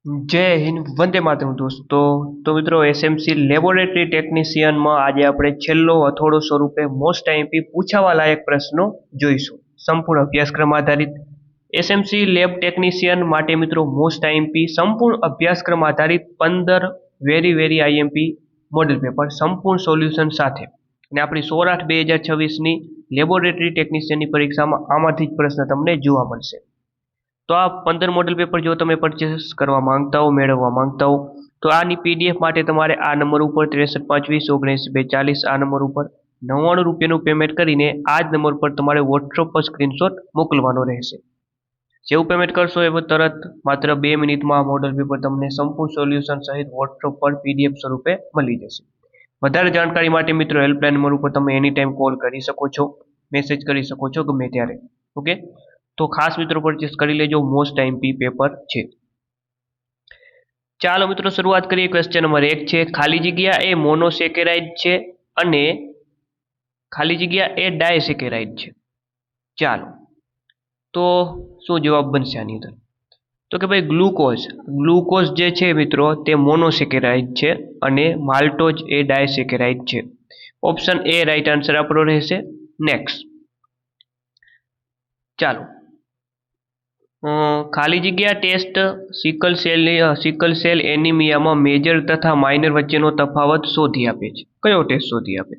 जय हिंद वंदे मातरम दोस्तों। तो मित्रों एसएमसी लेबोरेटरी टेक्निशियનમાં આજે આપણે છેલ્લો હથોડો સ્વરૂપે મોસ્ટ આઈએમપી પૂછાવા લાયક પ્રશ્નો જોઈશું સંપૂર્ણ અભ્યાસક્રમ આધારિત એસએમસી લેબ ટેકનિશિયન માટે મિત્રો મોસ્ટ આઈએમપી સંપૂર્ણ અભ્યાસક્રમ આધારિત 15 વેરી આઈએમપી મોડેલ પેપર સંપૂર્ણ સોલ્યુશન સાથે અને આપણી 16/8/2026 ની લેબોરેટરી ટેકનિશિયનની પરીક્ષામાં આમાંથી જ પ્રશ્ન તમને જોવા મળશે। तो आ 15 मॉडल पेपर जो तमे परचेस करवा मांगता हो मेळववा मांगता हो तो आनी पीडीएफ माटे तमारे आ नंबर पर 63 520 19 42 आ नंबर पर 99 રૂપિયાનું पेमेंट करीने आ ज नंबर पर तमारे व्हाट्सएप पर स्क्रीनशॉट मोकलवानो रहेशे। जेवुं पेमेंट करशो एवुं तरत मात्र 2 मिनिटमां मॉडल पेपर तमने संपूर्ण सोल्यूशन सहित व्हाट्सएप पर पीडीएफ स्वरूपे मळी जशे। વધારે જાણકારી માટે મિત્રો હેલ્પલાઇન નંબર ઉપર તમે એની ટાઈમ કોલ કરી શકો છો, મેસેજ કરી શકો છો ગમે ત્યારે। ઓકે, तो खास मित्रों परचेस कर लेजो, मोस्ट आईएमपी पेपर है। चलो मित्रों शुरुआत करिए। क्वेश्चन नंबर 1 है, खाली जग्या ए मोनोसेकेराइड है अने खाली जग्या ए डायसेकेराइड है। चलो तो शू जवाब बनशे आनी अंदर? तो कि भाई ग्लूकोज जे छे मित्रों ते मोनोसेकेराइड है अने माल्टोज ए डायसेकेराइड है। ऑप्शन ए राइट आंसर आपणो रहेशे। नेक्स्ट चलो खाली जग्या टेस्ट सिकल सेल एनीमिया में मेजर तथा माइनर वच्चेनो तफावत शोधी आपे छे। कयो टेस्ट शोधी आपे?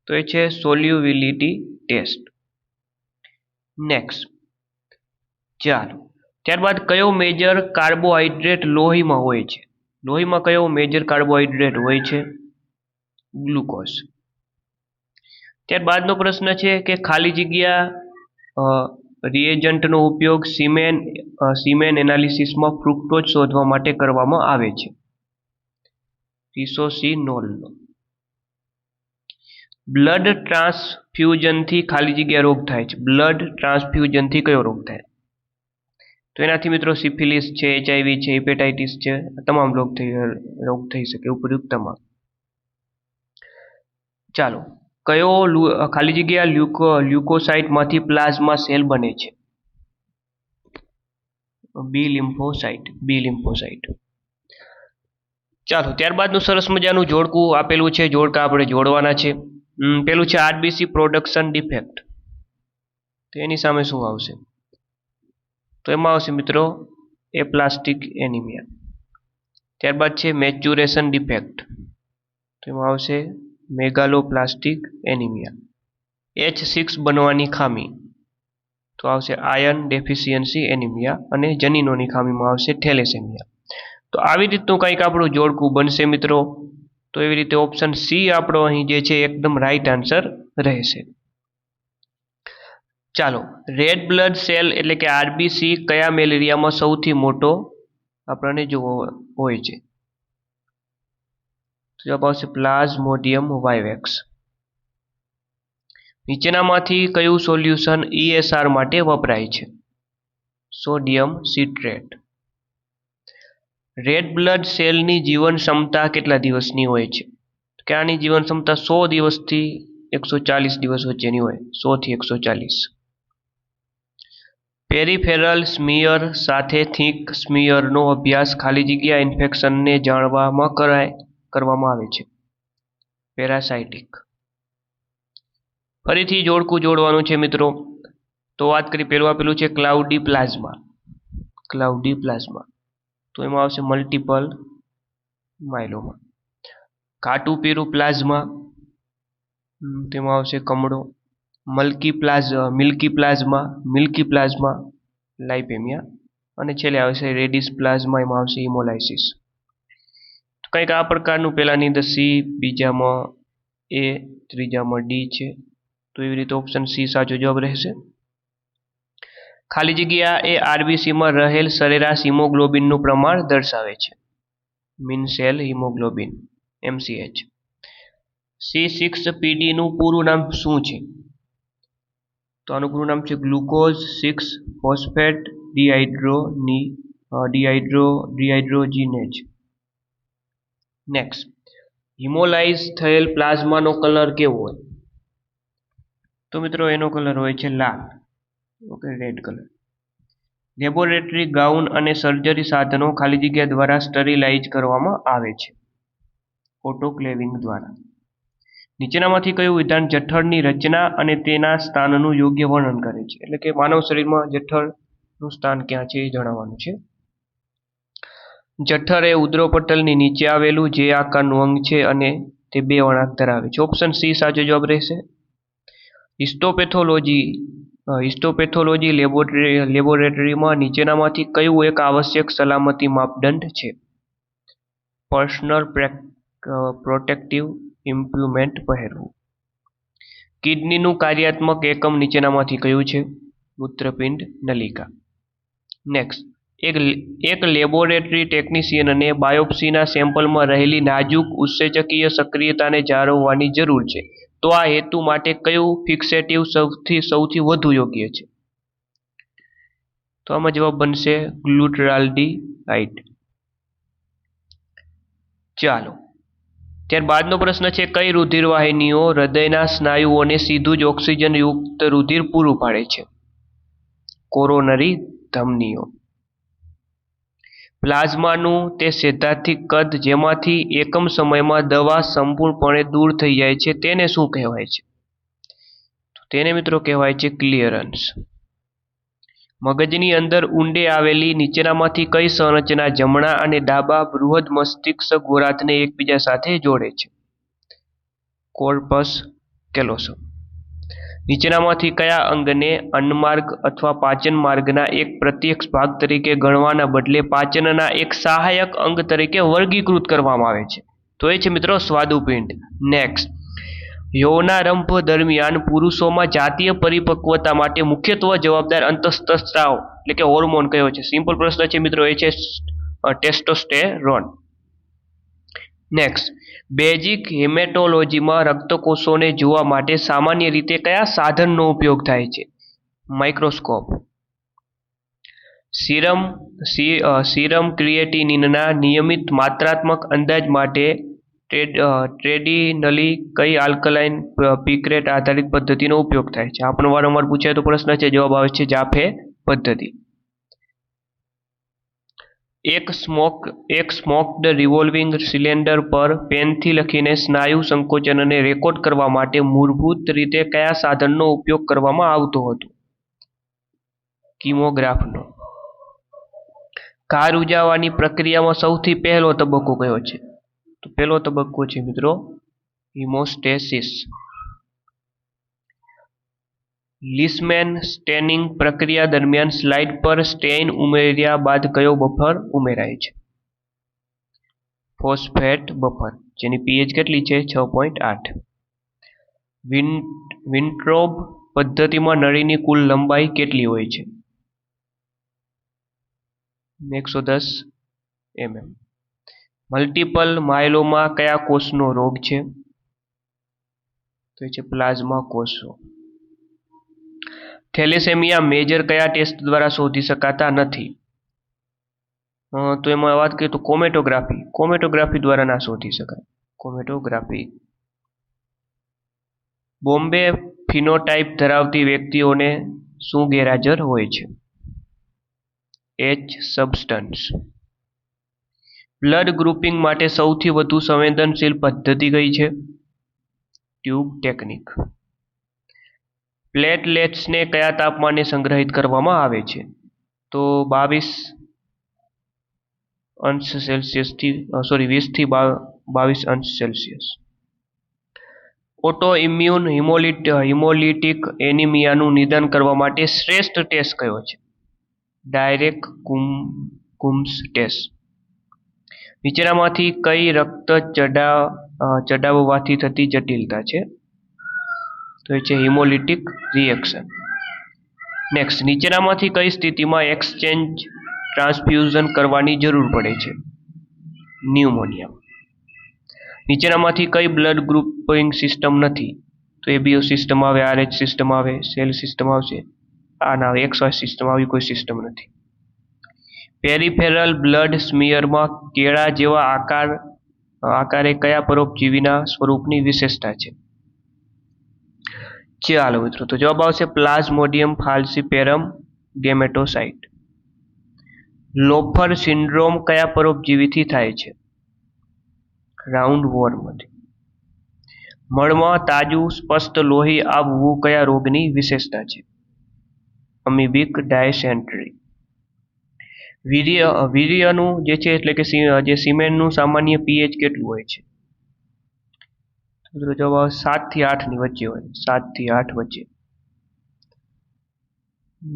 तो ये छे सोल्युबिलिटी टेस्ट। नेक्स्ट चलो त्यारबाद कयो मेजर कार्बोहाइड्रेट लोही में होय छे? लोही में कयो मेजर कार्बोहाइड्रेट होय छे? ग्लूकोज। त्यारबादनो प्रश्न छे कि खाली जग्या रिएजंट नो उपयोग सीमेन एनालिसिस में फ्रुक्टोज शोधवा माटे करवामां आवे छे। रिसोसिनोल। ब्लड ट्रांसफ्यूजन थी खाली जग्या रोग थाय छे। ब्लड ट्रांसफ्यूजन थी कयो रोग थाय? तो एनाथी मित्रों सिफिलिस छे, एचआईवी छे, हेपेटाइटिस छे, तमाम रोग थई शके उपयुक्तमां। चलो कयो खाली जग्या ल्यूकोसाइट मांथी प्लाज्मा सेल बने छे? B lymphocyte. चलो त्यारबादनुं सरस मजानुं जोड़कું आपेલું છે, जोड़का આપણે જોડવાના છે। પેલું છે आरबीसी प्रोडक्शन डिफेक्ट, तो एनी सामे शुं आवशे? तो एमां आवशे मित्रों एप्लास्टिक एनीमिया। त्यारबाद छे मेच्युरेशन डिफेक्ट, तो एमां आवशे मेगालोप्लास्टिक एनीमिया। H6 बनवानी खामी, तो आवशे आयर्न डेफिशियन्सी एनीमिया अने जनीनोनी खामीमां आवशे थेलेसेमिया। तो आवी रीतनुं कंईक आपणुं जोड़कું बनशे मित्रों। तो एवी रीते ऑप्शन सी आपणो અહીં જે છે एकदम राइट आंसर रहेशे। ચાલો रेड ब्लड सेल એટલે કે आरबीसी કયા મેલેરિયામાં સૌથી મોટો આપણને જોવો હોય છે? તો જવાબ આવશે પ્લાઝ્મોડિયમ વાઇવેક્સ। નીચેનામાંથી કયું સોલ્યુશન ईएसआर માટે વપરાય છે? સોડિયમ સિટ્રેટ। रेड ब्लड सेलनी जीवन क्षमता કેટલા દિવસની હોય છે? કે આની જીવન ક્ષમતા 100 દિવસથી 140 દિવસ વચ્ચેની હોય, 100 થી 140। पेरिफेरल स्मीयर साथे थिक स्मीयरનો અભ્યાસ ખાલી જગ્યા ઇન્ફેક્શનને જાણવામાં કરવામાં આવે છે। પેરાસાઇટિક। ફરીથી જોડકું જોડવાનું છે મિત્રો। તો વાત કરી પેલું આપેલું છે ક્લાઉડી પ્લાઝ્મા। तो एमां आवशे मल्टीपल माइलोमा। घाटू पीरू प्लाज्मा, तेमां आवशे कमळो। मिल्की प्लाज्मा लाइपेमिया अने छेल्ले आवशे रेडिस प्लाज्मा, एमां आवशे हिमोलाइसिस। तो कंईक आ प्रकारनुं पेलानी अंदर सी, बीजामां ए, त्रीजामां डी छे। तो एवी रीते ऑप्शन सी साचो जवाब रहेशे। खाली जग्या ए आरबीसी में रहेल सरेराश हीमोग्लोबिनનું પ્રમાણ દર્શાવે છે। Mean cell haemoglobin MCH। C6PD નું પૂરું નામ શું છે? તો આનું પૂરું નામ છે ગ્લુકોઝ 6 ફોસ્ફેટ ડિહાઇડ્રોજીનેઝ। नेक्स्ट હિમોલાઇઝ થયેલ પ્લાઝમાનો કલર કેવો હોય? તો મિત્રો એનો કલર હોય છે લાલ। Okay, red colour. Laboratory gown અને સર્જરી સાધનો ખાલી જગ્યા દ્વારા સ્ટરીલાઇઝ કરવામાં આવે છે ઓટોક્લેવિંગ દ્વારા. નીચેનામાંથી કયું વિધાન જઠરની રચના અને તેના સ્થાનનું યોગ્ય વર્ણન કરે છે? એટલે કે માનવ શરીરમાં જઠરનું સ્થાન ક્યાં છે એ જણાવવાનું છે. જઠર એ ઉદરોપટલની નીચે આવેલું જે આકારનું અંગ છે અને તે 2 વળાંક ધરાવે છે. ઓપ્શન સી સાચો જવાબ રહેશે. હિસ્ટોપેથોલોજી લેબોરેટરીમાં નીચેનામાંથી કયું એક આવશ્યક સલામતી માપદંડ છે? પર્સનલ પ્રોટેક્ટિવ ઇક્વિપમેન્ટ પહેરવું. કિડનીનું કાર્યાત્મક એકમ નીચેનામાંથી કયું છે? મૂત્રપિંડ નલિકા. નેક્સ્ટ, એક લેબોરેટરી ટેકનિશિયનને બાયોપ્સીના સેમ્પલમાં રહેલી નાજુક ઉત્સેચકીય સક્રિયતાને જાળવવાની જરૂર છે, તો આ હેતુ માટે કયું ફિક્સેટિવ સૌથી વધુ યોગ્ય છે? તો આમાં જવાબ બનશે ગ્લુટારાલ્ડીહાઇડ. ચાલો, ત્યારબાદનો પ્રશ્ન છે, કઈ રુધિરવાહિનીઓ હૃદયના સ્નાયુઓને સીધું જ ઓક્સિજનયુક્ત રુધિર પૂરું પાડે છે? કોરોનરી ધમનીઓ. પ્લાઝમાનું તે સૈદ્ધાંતિક કદ જેમાંથી એકમ સમયમાં દવા સંપૂર્ણપણે દૂર થઈ જાય છે તેને શું કહેવાય છે? તેને મિત્રો કહેવાય છે ક્લિયરન્સ. મગજની અંદર ઊંડે આવેલી નીચેનામાંથી કઈ સંરચના જમણા અને ડાબા બૃહદ મસ્તિષ્ક ગોળાર્ધને એકબીજા સાથે જોડે છે? કોર્પસ કેલોસમ. નીચેનામાંથી કયા અંગને અન્નમાર્ગ અથવા પાચન માર્ગના એક પ્રત્યક્ષ ભાગ તરીકે ગણવાના બદલે પાચનના એક સહાયક અંગ તરીકે વર્ગીકૃત કરવામાં આવે છે? તો એ છે મિત્રો સ્વાદુપિંડ. નેક્સ્ટ, યૌનારંભ દરમિયાન પુરુષોમાં જાતીય પરિપક્વતા માટે મુખ્યત્વે જવાબદાર અંતઃસ્ત્રાવ એટલે કે હોર્મોન કયો છે? સિમ્પલ પ્રશ્ન છે મિત્રો, એ છે ટેસ્ટોસ્ટેરોન. નેક્સ્ટ, બેઝિક હેમેટોલોજીમાં રક્તકોષોને જોવા માટે સામાન્ય રીતે કયા સાધનનો ઉપયોગ થાય છે? માઇક્રોસ્કોપ. સીરમ ક્રિએટિનિનના નિયમિત માત્રાત્મક અંદાજ માટે ટ્રેડિશનલી કઈ આલ્કલાઇન પિક્રેટ આધારિત પદ્ધતિનો ઉપયોગ થાય છે? આપણને વારંવાર પૂછાતો પ્રશ્ન છે, જવાબ આવે છે જાફે પદ્ધતિ. એક સ્મોક્ડ રિવોલ્વિંગ સિલિન્ડર પર પેનથી લખીને સ્નાયુ સંકોચનને રેકોર્ડ કરવા માટે મૂળભૂત રીતે કયા સાધનનો ઉપયોગ કરવામાં આવતો હતો? કિમોગ્રાફનો. કાર ઉજાવાની પ્રક્રિયામાં સૌથી પહેલો તબક્કો કયો છે? તો પહેલો તબક્કો છે મિત્રો હિમોસ્ટેસિસ. લિસમેન સ્ટેનિંગ પ્રક્રિયા દરમિયાન સ્લાઇડ પર સ્ટેઇન ઉમેર્યા બાદ કયો બફર ઉમેરાય છે? ફોસ્ફેટ બફર, જેની પીએચ કેટલી છે? 6.8. વિન્ટ્રોબ પદ્ધતિમાં નળીની કુલ લંબાઈ કેટલી હોય છે? 110 mm. મલ્ટિપલ માયલોમા કયા કોષનો રોગ છે? તો એ છે પ્લાઝમા કોષો. થેલેસેમિયા મેજર કયા ટેસ્ટ દ્વારા શોધી શકાતા નથી? તો એમાં વાત કરીએ તો કોમેટોગ્રાફી દ્વારા ના શોધી શકાય. કોમેટોગ્રાફી. બોમ્બે ફિનોટાઇપ ધરાવતી વ્યક્તિઓને શું ગેરહાજર હોય છે? H substance. બ્લડ ગ્રુપિંગ માટે સૌથી વધુ સંવેદનશીલ પદ્ધતિ કઈ છે? Tube technique. પ્લેટલેટ્સને કયા તાપમાને સંગ્રહિત કરવામાં આવે છે? તો 20 થી 22 અંશ સેલ્સિયસ. ઓટો ઇમ્યુન હિમોલિટિક એનિમિયાનું નિદાન કરવા માટે શ્રેષ્ઠ ટેસ્ટ કયો છે? Direct Coombs test. નીચેનામાંથી કઈ રક્ત ચડાવવાથી થતી જટિલતા છે? તો એ છે હિમોલિટિક રિએક્શન. નેક્સ્ટ, નીચેનામાંથી કઈ સ્થિતિમાં એક્સચેન્જ ટ્રાન્સફ્યુઝન કરવાની જરૂર પડે છે? ન્યુમોનિયા. નીચેનામાંથી કઈ બ્લડ ગ્રુપિંગ સિસ્ટમ નથી? તો એબીઓ સિસ્ટમ આવે, RH સિસ્ટમ આવે, સેલ સિસ્ટમ આવશે, આ ના આવે, XY સિસ્ટમ આવી કોઈ સિસ્ટમ નથી. પેરિફેરલ બ્લડ સ્મિયરમાં કેળા જેવા આકારે કયા પરોપજીવીના સ્વરૂપની વિશેષતા છે? ચાલો મિત્રો, તો જવાબ આવશે પ્લાઝ્મોડિયમ ફાલ્સિપેરમ ગેમેટોસાઇટ. લોફર સિન્ડ્રોમ કયા પરોપજીવીથી થાય છે? રાઉન્ડ વોર્મથી. મળમાં તાજું સ્પષ્ટ લોહી આવવું કયા રોગની વિશેષતા છે? અમીબિક ડાયસેન્ટ્રી. વીર્યનું જે છે એટલે કે જે સિમેન્ટનું સામાન્ય પીએચ કેટલું હોય છે? જવાબ 7 થી 8 ની વચ્ચે હોય. 7 થી 8 વચ્ચે.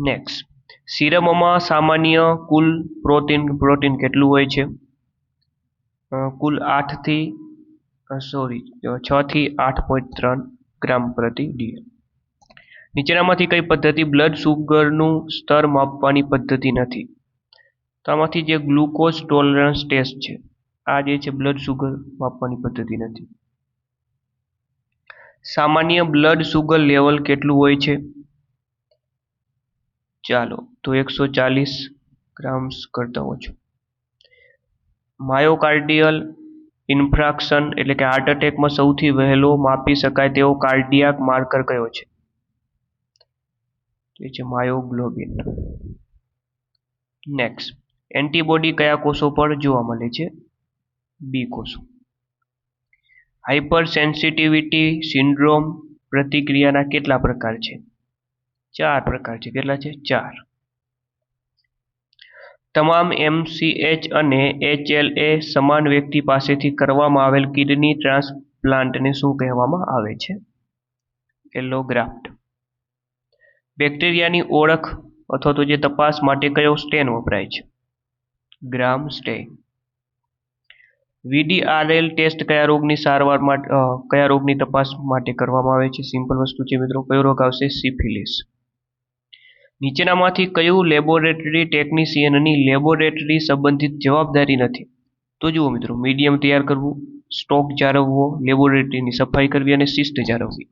નેક્સ્ટ, સીરમમાં સામાન્ય કુલ પ્રોટીન કેટલું હોય છે? કુલ 6 થી 8.3 ગ્રામ પ્રતિ ડીએલ. નીચેનામાંથી કઈ પદ્ધતિ બ્લડ સુગરનું સ્તર માપવાની પદ્ધતિ નથી? તો આમાંથી જે ગ્લુકોઝ ટોલરન્સ ટેસ્ટ છે, આ જે છે બ્લડ સુગર માપવાની પદ્ધતિ નથી. સામાન્ય બ્લડ સુગર લેવલ કેટલું હોય છે? ચાલો તો 140 ગ્રામ્સ કરતા ઓછું. માયોકાર્ડિયલ ઇન્ફ્રાક્શન એટલે કે હાર્ટ એટેકમાં સૌથી વહેલો માપી શકાય તેવો કાર્ડિયાક માર્કર કયો છે? તે છે માયોગ્લોબિન. નેક્સ્ટ, એન્ટીબોડી કયા કોષો પર જોવા મળે છે? બી કોષો. હાઇપર સેન્સિટિવિટી સિન્ડ્રોમ પ્રતિક્રિયાના કેટલા પ્રકાર છે? 4 પ્રકાર છે. કેટલા છે? 4. તમામ MCH અને HLA સમાન વ્યક્તિ પાસેથી કરવામાં આવેલ કિડની ટ્રાન્સપ્લાન્ટને શું કહેવામાં આવે છે? એલોગ્રાફ્ટ. બેક્ટેરિયાની ઓળખ અથવા તો જે તપાસ માટે કયો સ્ટેન વપરાય છે? ગ્રામ સ્ટેઇન. VDRL ટેસ્ટ કયા રોગની સારવાર માટે કયા રોગની તપાસ માટે કરવામાં આવે છે? સિમ્પલ વસ્તુ છે મિત્રો. કયો રોગ આવશે? સિફિલિસ. નીચેનામાંથી કયું લેબોરેટરી ટેકનિશિયનની લેબોરેટરી સંબંધિત જવાબદારી નથી? તો જુઓ મિત્રો, મીડિયમ તૈયાર કરવું, સ્ટોક જાળવવો, લેબોરેટરીની સફાઈ કરવી અને શિસ્ત જાળવવી.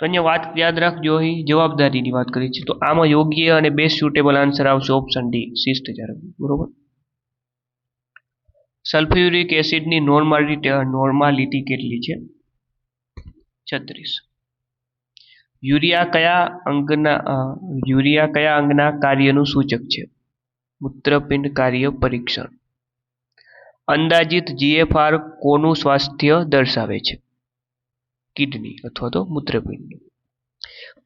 તો અહીંયા વાત યાદ રાખજો, અહીં જવાબદારીની વાત કરી છે, તો આમાં યોગ્ય અને બેસ્ટ સુટેબલ આન્સર આવશે ઓપ્શન ડી, શિસ્ત જાળવવી. બરોબર. સલ્ફ્યુરિક એસિડની નોર્માલિટી કેટલી છે? 36. યુરિયા કયા અંગના કાર્યનું સૂચક છે? મૂત્રપિંડ કાર્ય પરીક્ષણ. અંદાજિત GFR કોનું સ્વાસ્થ્ય દર્શાવે છે? કિડની અથવા તો મૂત્રપિંડ.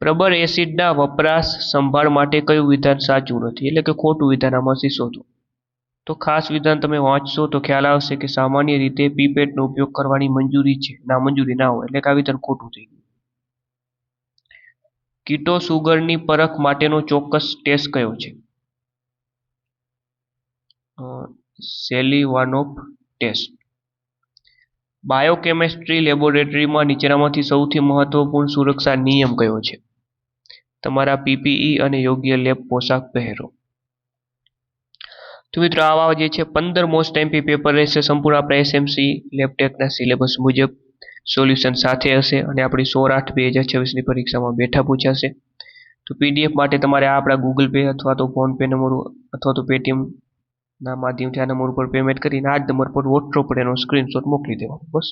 પ્રબળ એસિડના વપરાશ સંભાળ માટે કયું વિધાન સાચું નથી એટલે કે ખોટું વિધાન આમાંથી શોધો? તો ખાસ વિધાન તમે વાંચશો તો ખ્યાલ આવશે કે સામાન્ય રીતે પીપેટનો ઉપયોગ કરવાની મંજૂરી છે, મંજૂરી ના હોય એટલે કે આ વિધાન ખોટું થઈ ગયું. કીટો સુગરની પરખ માટેનો ચોક્કસ ટેસ્ટ કયો છે? સેલિવાનોવ ટેસ્ટ. બાયોકેમિસ્ટ્રી લેબોરેટરીમાં નીચેનામાંથી સૌથી મહત્વપૂર્ણ સુરક્ષા નિયમ કયો છે? તમારા PPE અને યોગ્ય લેબ પોશાક પહેરો. તો મિત્રો આવા જે છે 15 મોસ્ટ એમપી પેપર રહેશે સંપૂર્ણ આપણા SMC લેબટેકના સિલેબસ મુજબ સોલ્યુશન સાથે હશે અને આપણી 16/8/2026 ની પરીક્ષામાં બેઠા પૂછાશે. તો PDF માટે તમારે આપણા ગૂગલ પે અથવા તો ફોન પે નંબર અથવા તો પેટીએમ ના માધ્યમથી આ નંબર ઉપર પેમેન્ટ કરીને આ જ નંબર પર વોટ્સએપ પર એનો સ્ક્રીનશોટ મોકલી દેવાનો. બસ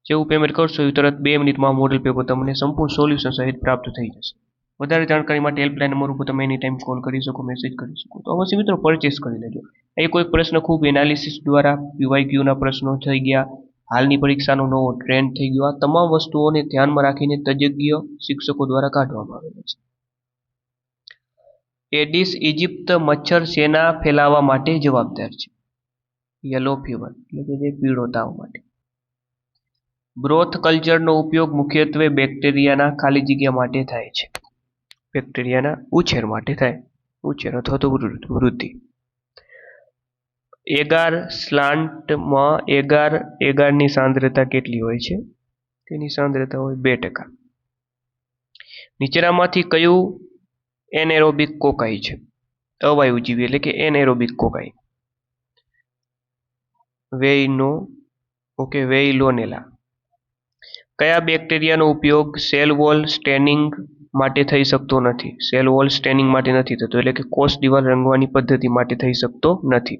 જેવું પેમેન્ટ કરશો એ તરત 2 મિનિટમાં મોડેલ પેપર તમને સંપૂર્ણ સોલ્યુશન સહિત પ્રાપ્ત થઈ જશે. વધારે જાણકારી માટે હેલ્પલાઇન નંબર ઉપર તમે એની ટાઈમ કોલ કરી શકો, મેસેજ કરી શકો. તો અવશ્ય મિત્રો પરચેસ કરી લેજો. એ કોઈ પ્રશ્ન ખૂબ એનાલિસિસ દ્વારા PYQ ના પ્રશ્નો થઈ ગયા, હાલની પરીક્ષાનો નવો ટ્રેન્ડ થઈ ગયો, આ તમામ વસ્તુઓને ધ્યાનમાં રાખીને તજજ્ઞ શિક્ષકો દ્વારા કાઢવામાં આવેલા છે. એડિસ ઇજિપ્ત મચ્છર શેના ફેલાવા માટે જવાબદાર છે? યલો ફીવર એટલે કે જે પીળો તાવ માટે. બ્રોથ કલ્ચરનો ઉપયોગ મુખ્યત્વે બેક્ટેરિયાના ખાલી જગ્યા માટે થાય છે. બેક્ટેરિયાના ઉછેર માટે થાય, ઉછેર અથવા તો વૃદ્ધિ. એગાર સ્લાન્ટમાં એગારની સાંદ્રતા કેટલી હોય છે? તેની સાંદ્રતા હોય 2%. નીચેનામાંથી કયું એનએરોબિક કોકાઈ છે? અવાયુજીવી એટલે કે એનએરોબિક કોકાઈ. વેઇલોનેલા. કયા બેક્ટેરિયાનો ઉપયોગ સેલ વોલ સ્ટેનિંગ માટે થઈ શકતો નથી? સેલ વોલ સ્ટેનિંગ માટે નથી થતો એટલે કે કોષ દિવાલ રંગવાની પદ્ધતિ માટે થઈ શકતો નથી.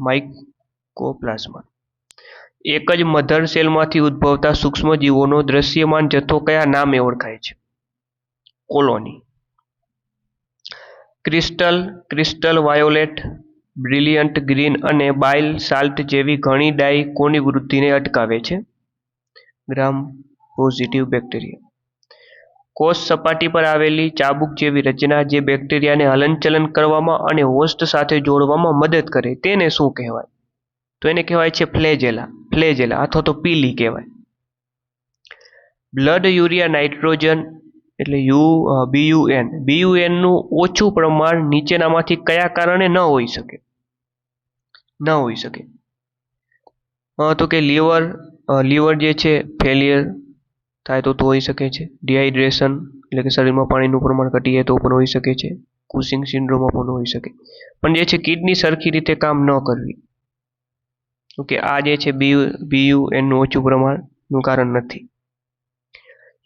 માઇકોપ્લાઝ્મા. એક જ મધર સેલમાંથી ઉદ્ભવતા સૂક્ષ્મજીવોનો દ્રશ્યમાન જથ્થો કયા નામે ઓળખાય છે? Colony. Crystal violet, brilliant green અને બાઇલ સાલ્ટ જેવી ઘણી ડાય કોની વૃદ્ધિને અટકાવે છે? ગ્રામ પોઝિટિવ બેક્ટેરિયા. કોષ સપાટી પર આવેલી ચાબુક જેવી રચના જે બેક્ટેરિયાને હલનચલન કરવામાં અને હોસ્ટ સાથે જોડવામાં મદદ કરે તેને શું કહેવાય? તો એને કહેવાય છે ફ્લેજેલા અથવા તો પીલી કહેવાય. બ્લડ યુરિયા નાઇટ્રોજન એટલે BUN નું ઓછું પ્રમાણ નીચેનામાંથી કયા કારણે ન હોઈ શકે? તો કે લીવર જે છે ફેલિયર થાય તો હોઈ શકે છે. ડિહાઇડ્રેશન એટલે કે શરીરમાં પાણીનું પ્રમાણ ઘટી જાય તો પણ હોઈ શકે છે. કુસિંગ સિન્ડ્રોમ પણ હોઈ શકે. પણ જે છે કિડની સરખી રીતે કામ ન કરવી. ઓકે, આ જે છે BUN નું ઓછું પ્રમાણનું કારણ નથી.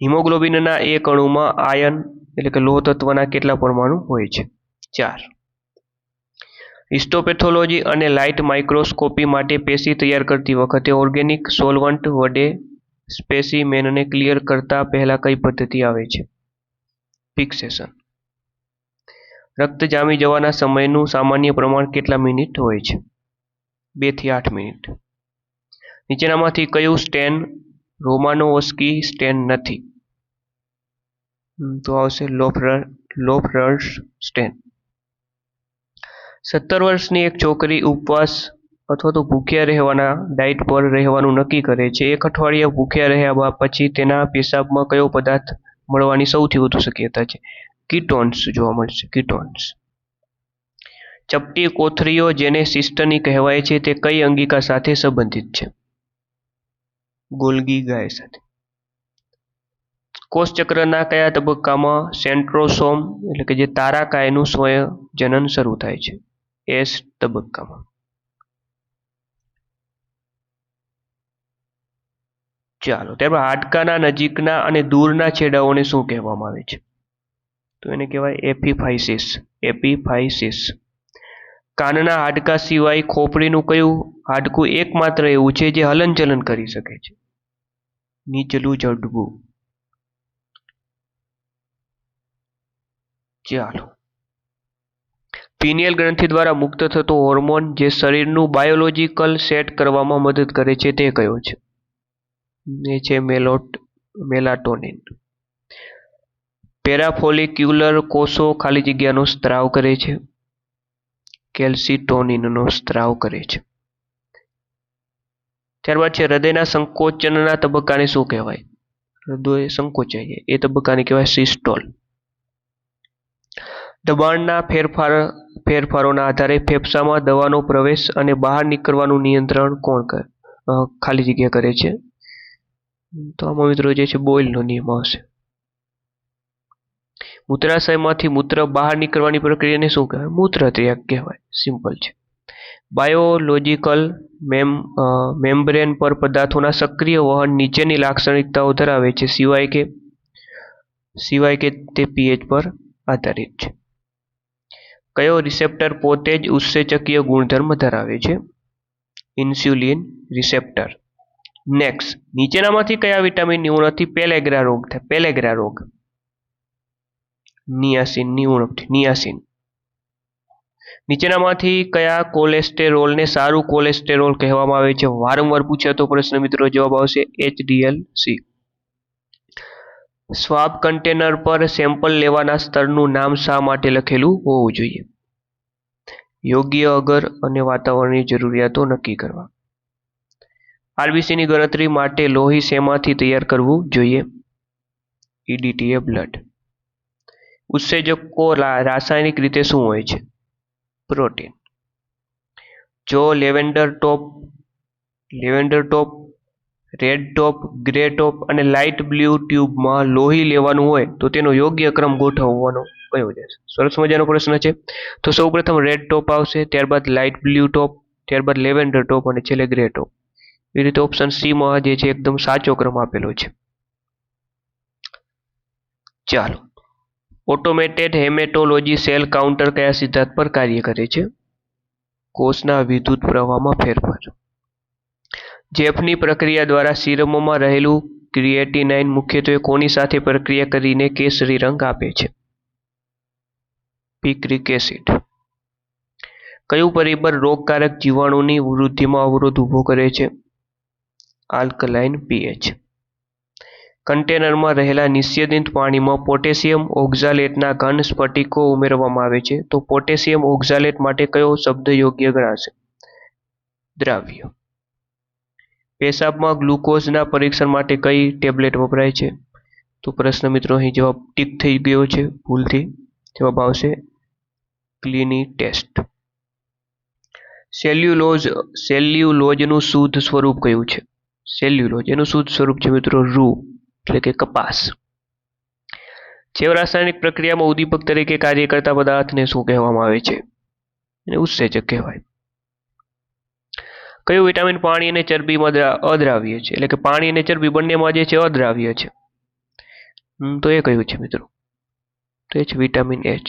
હિમોગ્લોબિનના એક અણુમાં આયર્ન એટલે કે લોહ તત્વના કેટલા પરમાણુ હોય છે? 4. હિસ્ટોપેથોલોજી અને લાઇટ માઇક્રોસ્કોપી માટે પેશી તૈયાર કરતી વખતે ઓર્ગેનિક સોલ્વન્ટ વડે સ્પેસીમેનને ક્લિયર કરતા પહેલા કઈ પદ્ધતિ આવે છે? ફિક્સેશન. રક્ત જામી જવાના સમયનું સામાન્ય પ્રમાણ કેટલા મિનિટ હોય છે? 2 થી 8 મિનિટ. નીચેનામાંથી કયું સ્ટેન રોમાનોવસ્કી સ્ટેન નથી? તો આવશે લોફ્લર્સ સ્ટેન. 17 વર્ષની એક છોકરી ઉપવાસ અથવા તો ભૂખ્યા રહેવાના ડાયટ પર રહેવાનું નક્કી કરે છે. 1 અઠવાડિયા ભૂખ્યા રહ્યા પછી તેના પેશાબમાં કયો પદાર્થ મળવાની સૌથી વધુ શક્યતા છે? કીટોન્સ જોવા મળશે. કીટોન્સ. ચપટી કોથળીઓ જેને સિસ્ટની કહેવાય છે તે કઈ અંગિકા સાથે સંબંધિત છે? ગોલ્ગી ગાય સાથે. કોષચક્રના કયા તબક્કામાં સેન્ટ્રોસોમ એટલે કે જે તારાકાયનું સ્વયંજનન શરૂ થાય છે? S તબક્કામાં. ચાલો, ત્યારબાદ હાડકાના નજીકના અને દૂરના છેડાઓને શું કહેવામાં આવે છે? તો એને કહેવાય એપિફાઇસિસ. કાનના હાડકા સિવાય ખોપરીનું કયું હાડકું એકમાત્ર એવું છે જે હલનચલન કરી શકે છે? નીચલું જડબું. ચાલો, પિનિયલ ગ્રંથિ દ્વારા મુક્ત થતો હોર્મોન જે શરીરનું બાયોલોજિકલ સેટ કરવામાં મદદ કરે છે તે કયો છે? એ છે મેલાટોનિન. પેરાફોલિક્યુલર કોષો ખાલી જગ્યાનો સ્ત્રાવ કરે છે? કેલ્સિટોનિનનો સ્ત્રાવ કરે છે. ત્યારબાદ છે હૃદયના સંકોચનના તબક્કાને શું કહેવાય? હૃદય સંકોચાઈ જાય એ તબક્કાને કહેવાય સિસ્ટોલ. દબાણના ફેરફારોના આધારે ફેફસામાં દવાનો પ્રવેશ અને બહાર નીકળવાનું નિયંત્રણ કોણ ખાલી જગ્યા કરે છે? તો આમાં મિત્રો જે છે બોયલનો નિયમ આવશે. મૂત્રાશયમાંથી મૂત્ર બહાર નીકળવાની પ્રક્રિયાને શું કહેવાય? મૂત્રત્યાગ કહેવાય. સિમ્પલ છે. બાયોલોજિકલ મેમ્બ્રેન પર પદાર્થોના સક્રિય વહન નીચેની લાક્ષણિકતાઓ ધરાવે છે સિવાય કે તે pH પર આધારિત છે. કયો રિસેપ્ટર પોતે જ ઉત્સેચકીય ગુણધર્મ ધરાવે છે? Insulin receptor. નેક્સ્ટ, નીચેનામાંથી કયા વિટામિનની ઉણપથી પેલેગ્રા રોગ? નિયાસિનની ઉણપથી. નિયાસિન. નીચેનામાંથી કયા કોલેસ્ટેરોલને સારું કોલેસ્ટેરોલ કહેવામાં આવે છે? વારંવાર પૂછાતો પ્રશ્ન મિત્રો. જવાબ આવશે HDLC. સ્વાબ કન્ટેનર પર સેમ્પલ લેવાના સ્થળનું નામ શા માટે લખેલું હોવું જોઈએ? યોગ્ય અગર અને વાતાવરણની જરૂરિયાતો નક્કી કરવા. RBCની ગણતરી માટે લોહી શેમાંથી તૈયાર કરવું જોઈએ? EDTA blood. ઉત્સેચકો રાસાયણિક રીતે શું હોય છે? પ્રોટીન. જો લેવેન્ડર ટોપ, રેડ ટોપ, ગ્રે ટોપ અને લાઇટ બ્લુ ટ્યુબમાં લોહી લેવાનું હોય તો તેનો યોગ્ય ક્રમ ગોઠવવાનો કયો છે? સરસ મજાનો પ્રશ્ન છે. તો સૌપ્રથમ રેડ ટોપ આવશે, ત્યારબાદ લાઇટ બ્લુ ટોપ, ત્યારબાદ લેવેન્ડર ટોપ અને છેલ્લે ગ્રે ટોપ. એ રીતે ઓપ્શન સી માં જે છે એકદમ સાચો ક્રમ આપેલો છે. ચાલો, ઓટોમેટેડ હેમેટોલોજી સેલ કાઉન્ટર કયા સિદ્ધાંત પર કાર્ય કરે છે? કોષના વિદ્યુત પ્રવાહમાં ફેરફાર. જેફની પ્રક્રિયા દ્વારા સીરમમાં રહેલું ક્રિએટિનાઇન મુખ્યત્વે કોની સાથે પ્રક્રિયા કરીને કેસરી રંગ આપે છે? Picric acid. કયું પરિબળ રોગકારક જીવાણુની વૃદ્ધિમાં અવરોધ ઊભો કરે છે? Alkaline pH. કન્ટેનરમાં રહેલા નિસ્યંદિત પાણીમાં પોટેશિયમ ઓક્ઝાલેટના ઘન સ્ફટિકો ઉમેરવામાં આવે છે તો પોટેશિયમ ઓક્ઝાલેટ માટે કયો શબ્દ યોગ્ય ગણાશે? દ્રાવ્ય. પેશાબમાં ગ્લુકોઝના પરીક્ષણ માટે કઈ ટેબ્લેટ વપરાય છે? તો પ્રશ્ન મિત્રો અહીં જવાબ ટીક થઈ ગયો છે ભૂલથી. જવાબ આવશે ક્લિની ટેસ્ટ. સેલ્યુલોઝનું શુદ્ધ સ્વરૂપ કયું છે? સેલ્યુલોઝ એનું શુદ્ધ સ્વરૂપ છે મિત્રો રૂ એટલે કે કપાસ. જૈવ રાસાયણિક પ્રક્રિયામાં ઉદ્દીપક તરીકે કાર્ય કરતા પદાર્થને શું કહેવામાં આવે છે? એને ઉત્સેચક કહેવાય. કયું વિટામિન પાણી અને ચરબીમાં અદ્રાવ્ય છે? એટલે કે પાણી અને ચરબી બંનેમાં જે છે અદ્રાવ્ય છે. તો એ કયું છે મિત્રો? તો એ છે વિટામિન એચ.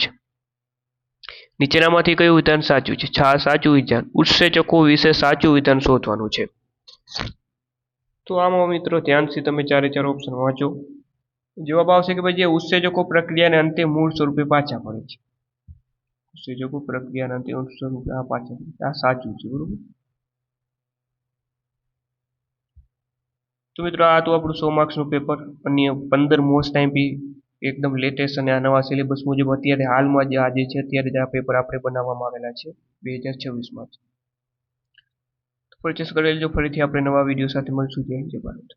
નીચેનામાંથી કયું વિધાન સાચું છે? સાચું વિધાન. ઉત્સેચકો વિશે સાચું વિધાન શોધવાનું છે. તો આમાં મિત્રો ધ્યાનથી તમે ચારે ચાર ઓપ્શન વાંચો. જવાબ આવશે કે ભાઈ જે ઉત્સેચકો પ્રક્રિયાને અંતે મૂળ સ્વરૂપે પાછા પડે છે. ઉત્સેચકો પ્રક્રિયાના અંતે મૂળ સ્વરૂપે આ પાછા પડે છે. આ સાચું છે બરોબર. તો મિત્રો આ તો આપણું 100 માર્ક્સનું પેપર. અન્ય 15 મોસ્ટ આઈએમપી એકદમ લેટેસ્ટ અને આ નવા સિલેબસ મુજબ અત્યારે હાલમાં જે આજે છે અત્યારે જ આ પેપર આપણે બનાવવામાં આવેલા છે 2026માં. પરચેસ કરી લેજો. ફરીથી આપણે નવા વિડીયો સાથે મળશું. જય હિન્દ જય ભારત.